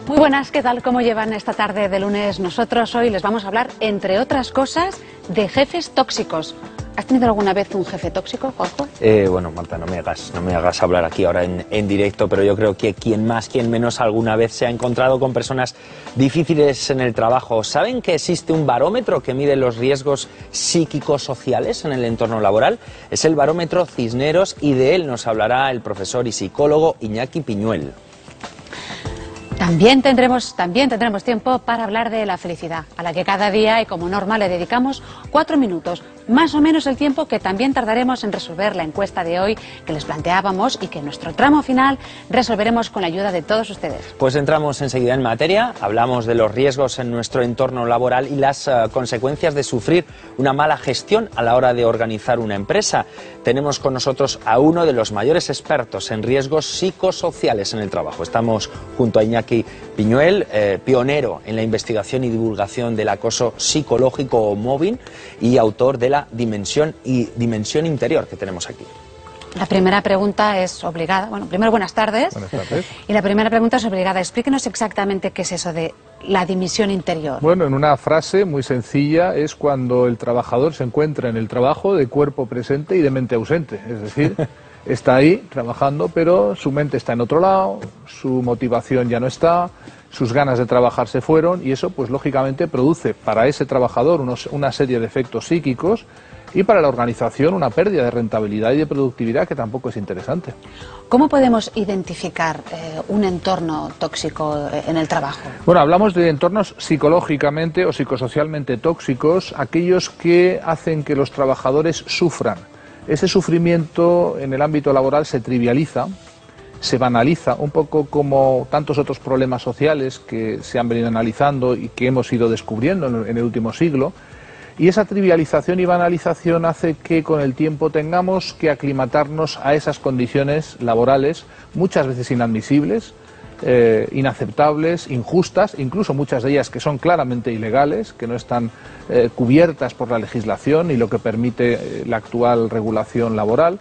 Muy buenas, ¿qué tal? ¿Cómo llevan esta tarde de lunes? Nosotros hoy les vamos a hablar, entre otras cosas, de jefes tóxicos. ¿Has tenido alguna vez un jefe tóxico, Juanjo? Bueno, Marta, no me hagas hablar aquí ahora en directo, pero yo creo que quien más, quien menos alguna vez se ha encontrado con personas difíciles en el trabajo. ¿Saben que existe un barómetro que mide los riesgos psíquico-sociales en el entorno laboral? Es el barómetro Cisneros y de él nos hablará el profesor y psicólogo Iñaki Piñuel. También tendremos tiempo para hablar de la felicidad, a la que cada día y como norma le dedicamos 4 minutos, más o menos el tiempo que también tardaremos en resolver la encuesta de hoy que les planteábamos y que en nuestro tramo final resolveremos con la ayuda de todos ustedes. Pues entramos enseguida en materia, hablamos de los riesgos en nuestro entorno laboral y las consecuencias de sufrir una mala gestión a la hora de organizar una empresa. Tenemos con nosotros a uno de los mayores expertos en riesgos psicosociales en el trabajo. Estamos junto a Iñaki Piñuel, pionero en la investigación y divulgación del acoso psicológico o mobbing y autor de la dimensión interior que tenemos aquí. La primera pregunta es obligada. Bueno, primero buenas tardes. Buenas tardes. Y la primera pregunta es obligada. Explíquenos exactamente qué es eso de la dimensión interior. Bueno, en una frase muy sencilla es cuando el trabajador se encuentra en el trabajo de cuerpo presente y de mente ausente. Es decir, está ahí trabajando, pero su mente está en otro lado, su motivación ya no está, sus ganas de trabajar se fueron y eso pues lógicamente produce para ese trabajador una serie de efectos psíquicos y para la organización una pérdida de rentabilidad y de productividad que tampoco es interesante. ¿Cómo podemos identificar un entorno tóxico en el trabajo? Bueno, hablamos de entornos psicológicamente o psicosocialmente tóxicos, aquellos que hacen que los trabajadores sufran. Ese sufrimiento en el ámbito laboral se trivializa, se banaliza, un poco como tantos otros problemas sociales que se han venido analizando y que hemos ido descubriendo en el último siglo. Y esa trivialización y banalización hace que con el tiempo tengamos que aclimatarnos a esas condiciones laborales, muchas veces inadmisibles, inaceptables, injustas, incluso muchas de ellas que son claramente ilegales, que no están cubiertas por la legislación y lo que permite la actual regulación laboral,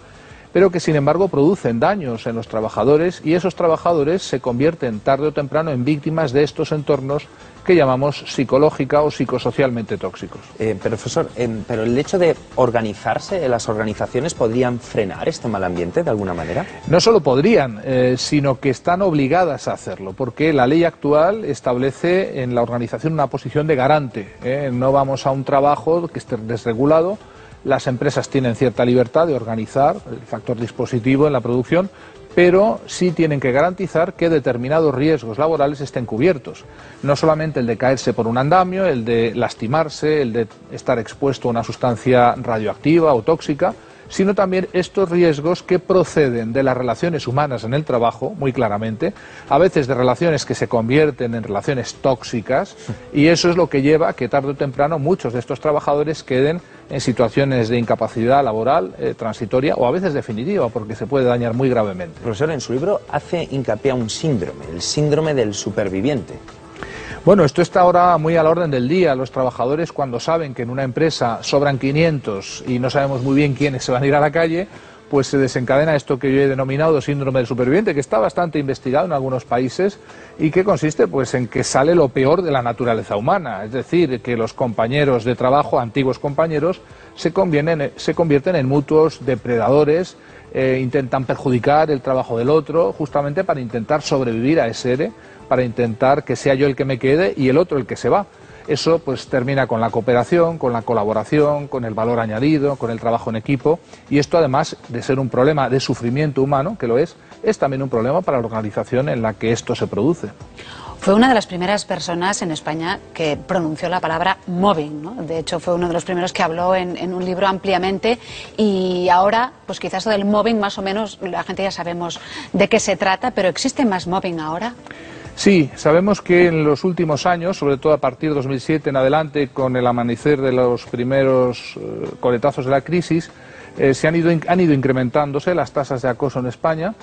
pero que sin embargo producen daños en los trabajadores y esos trabajadores se convierten tarde o temprano en víctimas de estos entornos que llamamos psicológica o psicosocialmente tóxicos. Profesor, pero el hecho de organizarse, las organizaciones podrían frenar este mal ambiente de alguna manera. No solo podrían, sino que están obligadas a hacerlo, porque la ley actual establece en la organización una posición de garante. No vamos a un trabajo que esté desregulado. Las empresas tienen cierta libertad de organizar el factor dispositivo en la producción, pero sí tienen que garantizar que determinados riesgos laborales estén cubiertos. No solamente el de caerse por un andamio, el de lastimarse, el de estar expuesto a una sustancia radioactiva o tóxica, sino también estos riesgos que proceden de las relaciones humanas en el trabajo, muy claramente, a veces de relaciones que se convierten en relaciones tóxicas, y eso es lo que lleva a que tarde o temprano muchos de estos trabajadores queden en situaciones de incapacidad laboral transitoria o a veces definitiva, porque se puede dañar muy gravemente. Profesor, en su libro hace hincapié a un síndrome, el síndrome del superviviente. Bueno, esto está ahora muy a la orden del día. Los trabajadores, cuando saben que en una empresa sobran 500 y no sabemos muy bien quiénes se van a ir a la calle, pues se desencadena esto que yo he denominado síndrome del superviviente, que está bastante investigado en algunos países y que consiste pues en que sale lo peor de la naturaleza humana, es decir, que los compañeros de trabajo, antiguos compañeros, se convierten en mutuos depredadores, intentan perjudicar el trabajo del otro, justamente para intentar sobrevivir a ese ERE, para intentar que sea yo el que me quede y el otro el que se va. Eso pues termina con la cooperación, con la colaboración, con el valor añadido, con el trabajo en equipo, y esto además de ser un problema de sufrimiento humano, que lo es también un problema para la organización en la que esto se produce. Fue una de las primeras personas en España que pronunció la palabra mobbing, ¿no? De hecho, fue uno de los primeros que habló en un libro ampliamente y ahora, pues quizás lo del mobbing más o menos la gente ya sabemos de qué se trata, pero ¿existe más mobbing ahora? Sí, sabemos que en los últimos años, sobre todo a partir de 2007 en adelante, con el amanecer de los primeros coletazos de la crisis, han ido incrementándose las tasas de acoso en España.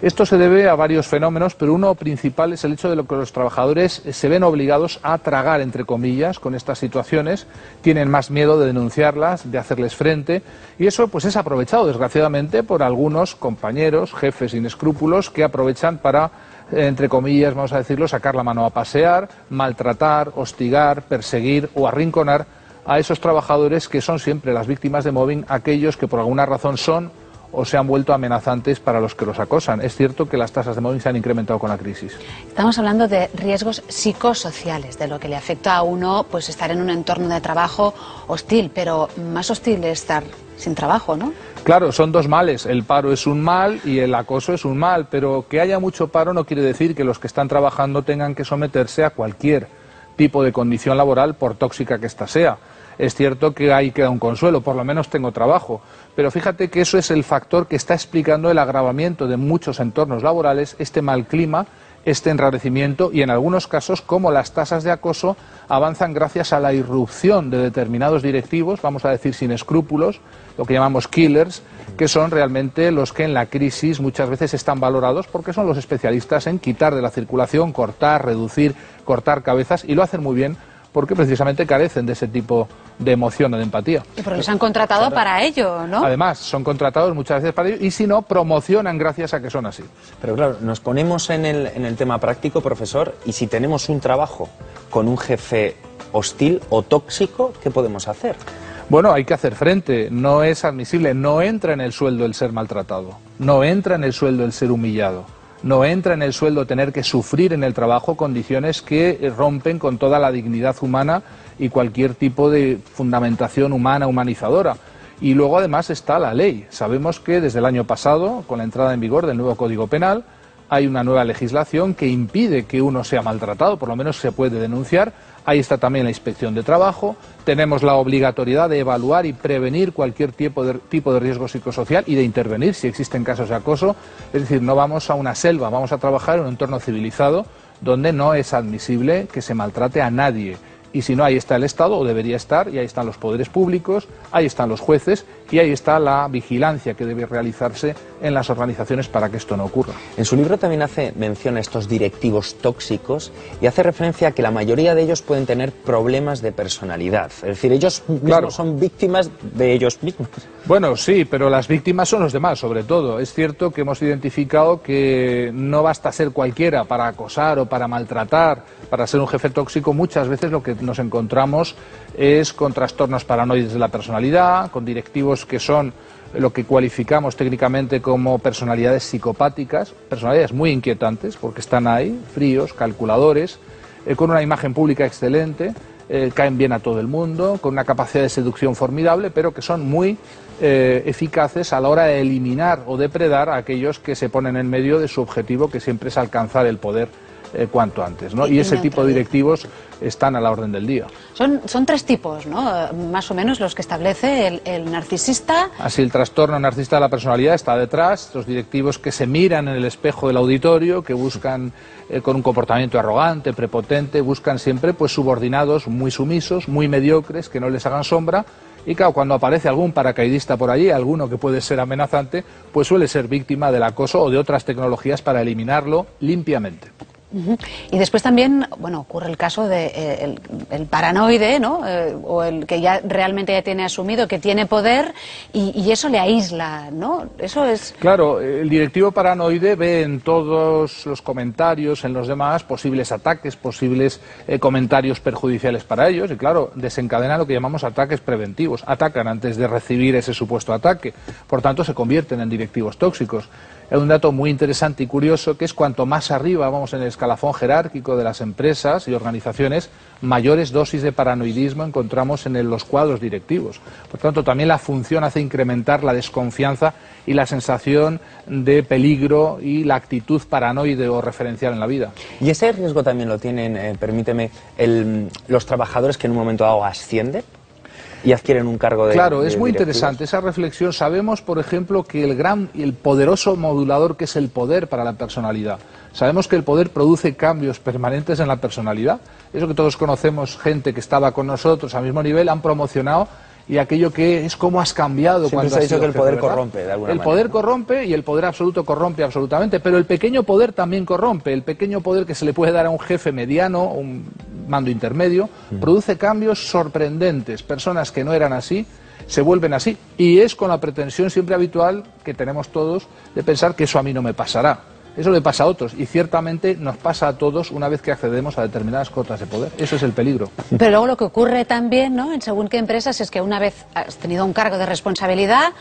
Esto se debe a varios fenómenos, pero uno principal es el hecho de que los trabajadores se ven obligados a tragar, entre comillas, con estas situaciones, tienen más miedo de denunciarlas, de hacerles frente, y eso pues es aprovechado, desgraciadamente, por algunos compañeros, jefes sin escrúpulos, que aprovechan para entre comillas, vamos a decirlo, sacar la mano a pasear, maltratar, hostigar, perseguir o arrinconar a esos trabajadores que son siempre las víctimas de mobbing, aquellos que por alguna razón son o se han vuelto amenazantes para los que los acosan. Es cierto que las tasas de mobbing se han incrementado con la crisis. Estamos hablando de riesgos psicosociales, de lo que le afecta a uno pues estar en un entorno de trabajo hostil, pero más hostil es estar sin trabajo, ¿no? Claro, son dos males. El paro es un mal y el acoso es un mal, pero que haya mucho paro no quiere decir que los que están trabajando tengan que someterse a cualquier tipo de condición laboral, por tóxica que ésta sea. Es cierto que ahí queda un consuelo, por lo menos tengo trabajo, pero fíjate que eso es el factor que está explicando el agravamiento de muchos entornos laborales, este mal clima, este enrarecimiento y en algunos casos cómo las tasas de acoso avanzan gracias a la irrupción de determinados directivos, vamos a decir sin escrúpulos, lo que llamamos killers, que son realmente los que en la crisis muchas veces están valorados porque son los especialistas en quitar de la circulación, cortar, reducir, cortar cabezas y lo hacen muy bien porque precisamente carecen de ese tipo de emoción o de empatía. Y porque los han contratado para ello, ¿no? Además, son contratados muchas veces para ello y si no, promocionan gracias a que son así. Pero claro, nos ponemos en el tema práctico, profesor, y si tenemos un trabajo con un jefe hostil o tóxico, ¿qué podemos hacer? Bueno, hay que hacer frente, no es admisible, no entra en el sueldo el ser maltratado, no entra en el sueldo el ser humillado. No entra en el sueldo tener que sufrir en el trabajo condiciones que rompen con toda la dignidad humana y cualquier tipo de fundamentación humana, humanizadora. Y luego además está la ley. Sabemos que desde el año pasado, con la entrada en vigor del nuevo Código Penal, hay una nueva legislación que impide que uno sea maltratado, por lo menos se puede denunciar. Ahí está también la inspección de trabajo. Tenemos la obligatoriedad de evaluar y prevenir cualquier tipo de riesgo psicosocial y de intervenir si existen casos de acoso. Es decir, no vamos a una selva, vamos a trabajar en un entorno civilizado donde no es admisible que se maltrate a nadie. Y si no, ahí está el Estado, o debería estar, y ahí están los poderes públicos, ahí están los jueces, y ahí está la vigilancia que debe realizarse en las organizaciones para que esto no ocurra. En su libro también hace mención a estos directivos tóxicos y hace referencia a que la mayoría de ellos pueden tener problemas de personalidad. Es decir, ellos mismos son víctimas de ellos mismos. Bueno, sí, pero las víctimas son los demás, sobre todo. Es cierto que hemos identificado que no basta ser cualquiera para acosar o para maltratar, para ser un jefe tóxico. Muchas veces lo que nos encontramos es con trastornos paranoides de la personalidad, con directivos que son lo que cualificamos técnicamente como personalidades psicopáticas, personalidades muy inquietantes porque están ahí, fríos, calculadores, con una imagen pública excelente, caen bien a todo el mundo, con una capacidad de seducción formidable, pero que son muy eficaces a la hora de eliminar o depredar a aquellos que se ponen en medio de su objetivo, que siempre es alcanzar el poder cuanto antes, ¿no? Y ese tipo de directivos están a la orden del día. Son tres tipos, ¿no? Más o menos los que establece el narcisista. Así, el trastorno narcisista de la personalidad está detrás, los directivos que se miran en el espejo del auditorio, que buscan con un comportamiento arrogante, prepotente, buscan siempre pues subordinados muy sumisos, muy mediocres, que no les hagan sombra. Y claro, cuando aparece algún paracaidista por allí, alguno que puede ser amenazante, pues suele ser víctima del acoso o de otras tecnologías para eliminarlo limpiamente. Y después también, bueno, ocurre el caso de el paranoide, ¿no? O el que ya realmente ya tiene asumido que tiene poder y eso le aísla, ¿no? Eso es... Claro, el directivo paranoide ve en todos los comentarios, en los demás, posibles ataques, posibles comentarios perjudiciales para ellos y claro, desencadena lo que llamamos ataques preventivos. Atacan antes de recibir ese supuesto ataque, por tanto se convierten en directivos tóxicos. Hay un dato muy interesante y curioso que es cuanto más arriba vamos en el escalafón jerárquico de las empresas y organizaciones, mayores dosis de paranoidismo encontramos en los cuadros directivos. Por tanto, también la función hace incrementar la desconfianza y la sensación de peligro y la actitud paranoide o referencial en la vida. Y ese riesgo también lo tienen, permíteme, los trabajadores que en un momento dado ascienden y adquieren un cargo de... Claro, es muy interesante esa reflexión. Sabemos, por ejemplo, que el gran y el poderoso modulador que es el poder para la personalidad. Sabemos que el poder produce cambios permanentes en la personalidad. Eso que todos conocemos, gente que estaba con nosotros al mismo nivel, han promocionado y aquello que es cómo has cambiado. Siempre cuando se ha dicho que el poder ¿verdad? corrompe, de alguna manera. El poder corrompe y el poder absoluto corrompe absolutamente, pero el pequeño poder también corrompe. El pequeño poder que se le puede dar a un jefe mediano, un mando intermedio, produce cambios sorprendentes. Personas que no eran así se vuelven así. Y es con la pretensión siempre habitual que tenemos todos de pensar que eso a mí no me pasará. Eso le pasa a otros y ciertamente nos pasa a todos una vez que accedemos a determinadas cotas de poder. Eso es el peligro. Pero luego lo que ocurre también, ¿no?, en según qué empresas, es que una vez has tenido un cargo de responsabilidad,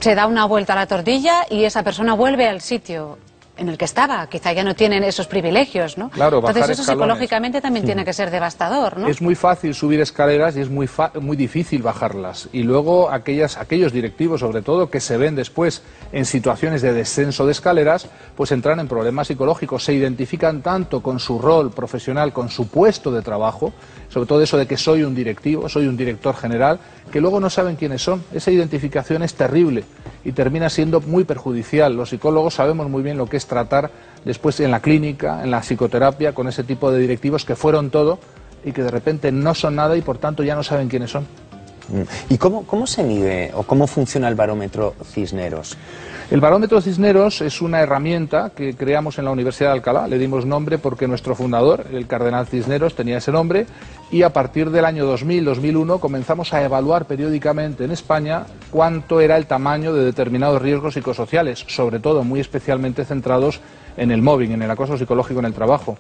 se da una vuelta a la tortilla y esa persona vuelve al sitio en el que estaba. Quizá ya no tienen esos privilegios, ¿no? Claro, entonces eso escalones. Psicológicamente también tiene que ser devastador, ¿no? Es muy fácil subir escaleras y es muy difícil bajarlas. Y luego aquellos directivos, sobre todo, que se ven después en situaciones de descenso de escaleras, pues entran en problemas psicológicos. Se identifican tanto con su rol profesional, con su puesto de trabajo, sobre todo eso de que soy un directivo, soy un director general, que luego no saben quiénes son. Esa identificación es terrible y termina siendo muy perjudicial. Los psicólogos sabemos muy bien lo que es tratar después en la clínica, en la psicoterapia, con ese tipo de directivos que fueron todo y que de repente no son nada y por tanto ya no saben quiénes son. ¿Y cómo se mide o cómo funciona el barómetro Cisneros? El barómetro Cisneros es una herramienta que creamos en la Universidad de Alcalá. Le dimos nombre porque nuestro fundador, el cardenal Cisneros, tenía ese nombre y a partir del año 2000-2001 comenzamos a evaluar periódicamente en España cuánto era el tamaño de determinados riesgos psicosociales, sobre todo muy especialmente centrados en el mobbing, en el acoso psicológico en el trabajo.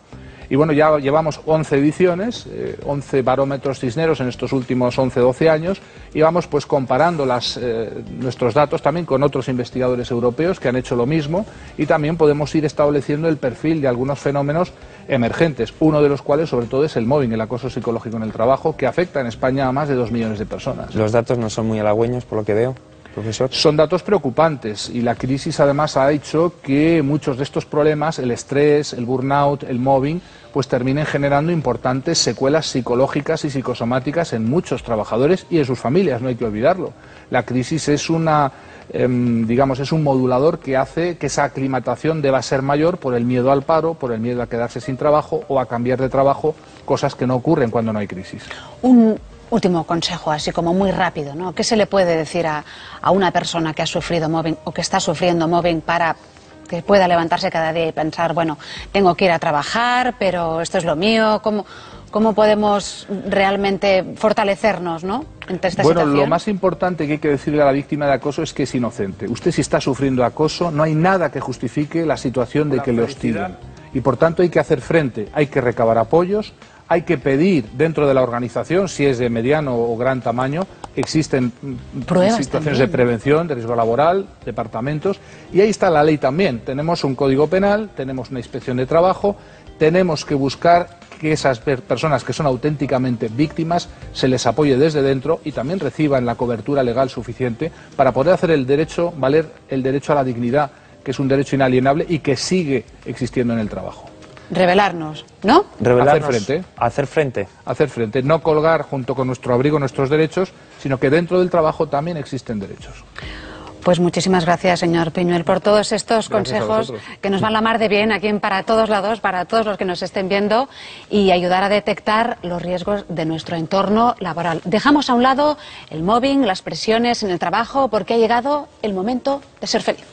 Y bueno, ya llevamos 11 ediciones, 11 barómetros Cisneros en estos últimos 11-12 años y vamos pues comparando nuestros datos también con otros investigadores europeos que han hecho lo mismo y también podemos ir estableciendo el perfil de algunos fenómenos emergentes, uno de los cuales sobre todo es el mobbing, el acoso psicológico en el trabajo, que afecta en España a más de 2 millones de personas. Los datos no son muy halagüeños por lo que veo, profesor. Son datos preocupantes y la crisis además ha hecho que muchos de estos problemas, el estrés, el burnout, el mobbing, pues terminen generando importantes secuelas psicológicas y psicosomáticas en muchos trabajadores y en sus familias, no hay que olvidarlo. La crisis es es un modulador que hace que esa aclimatación deba ser mayor por el miedo al paro, por el miedo a quedarse sin trabajo o a cambiar de trabajo, cosas que no ocurren cuando no hay crisis. Un último consejo, así como muy rápido, ¿no? ¿Qué se le puede decir a una persona que ha sufrido mobbing o que está sufriendo mobbing para que pueda levantarse cada día y pensar, bueno, tengo que ir a trabajar, pero esto es lo mío? ¿Cómo podemos realmente fortalecernos, ¿no?, ante esta situación? Lo más importante que hay que decirle a la víctima de acoso es que es inocente. Usted, si está sufriendo acoso, no hay nada que justifique la situación de que le hostiguen. Y por tanto hay que hacer frente, hay que recabar apoyos, hay que pedir dentro de la organización, si es de mediano o gran tamaño, existen situaciones también de prevención, de riesgo laboral, departamentos, y ahí está la ley también. Tenemos un código penal, tenemos una inspección de trabajo, tenemos que buscar que esas personas que son auténticamente víctimas se les apoye desde dentro y también reciban la cobertura legal suficiente para poder hacer valer el derecho a la dignidad, que es un derecho inalienable y que sigue existiendo en el trabajo. Rebelarnos, ¿no? Rebelarnos, hacer frente. Hacer frente. Hacer frente, no colgar junto con nuestro abrigo nuestros derechos, sino que dentro del trabajo también existen derechos. Pues muchísimas gracias, señor Piñuel, por todos estos consejos que nos van la mar de bien aquí en Para Todos Lados, para todos los que nos estén viendo, y ayudar a detectar los riesgos de nuestro entorno laboral. Dejamos a un lado el mobbing, las presiones en el trabajo, porque ha llegado el momento de ser feliz.